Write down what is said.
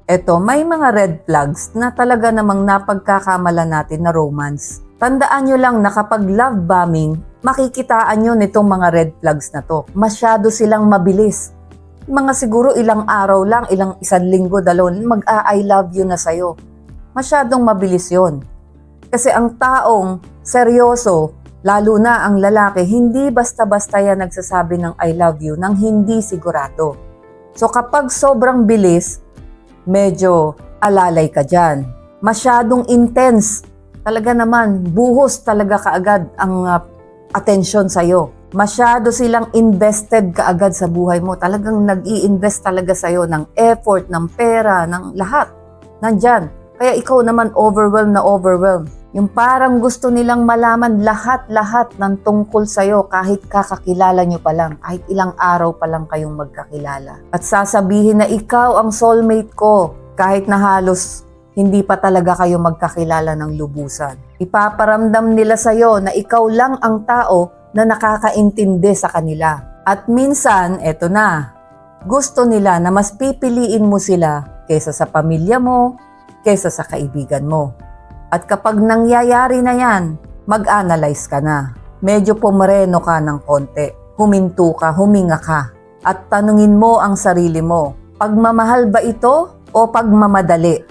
Eto, may mga red flags na talaga namang napagkakamala natin na romance. Tandaan nyo lang na kapag love bombing, makikitaan nyo nitong mga red flags na to. Masyado silang mabilis. Mga siguro ilang araw lang, isang linggo, dalawang, mag-I love you na sa'yo. Masyadong mabilis yon. Kasi ang taong seryoso, lalo na ang lalaki, hindi basta-basta yan nagsasabi ng I love you nang hindi sigurado. So kapag sobrang bilis, medyo alalay ka dyan. Masyadong intense. Talaga naman, buhos talaga kaagad ang atensyon sa'yo. Masyado silang invested kaagad sa buhay mo. Talagang nag-i-invest talaga sa'yo ng effort, ng pera, ng lahat. Nandyan. Kaya ikaw naman overwhelmed na overwhelmed. Yung parang gusto nilang malaman lahat-lahat ng tungkol sa'yo kahit kakakilala nyo pa lang, kahit ilang araw pa lang kayong magkakilala. At sasabihin na ikaw ang soulmate ko kahit na halos hindi pa talaga kayo magkakilala ng lubusan. Ipaparamdam nila sa'yo na ikaw lang ang tao na nakakaintindi sa kanila. At minsan, eto na, gusto nila na mas pipiliin mo sila kaysa sa pamilya mo, kaysa sa kaibigan mo. At kapag nangyayari na yan, mag-analyze ka na. Medyo pumareno ka ng konti. Huminto ka, huminga ka. At tanungin mo ang sarili mo, pagmamahal ba ito o pagmamadali?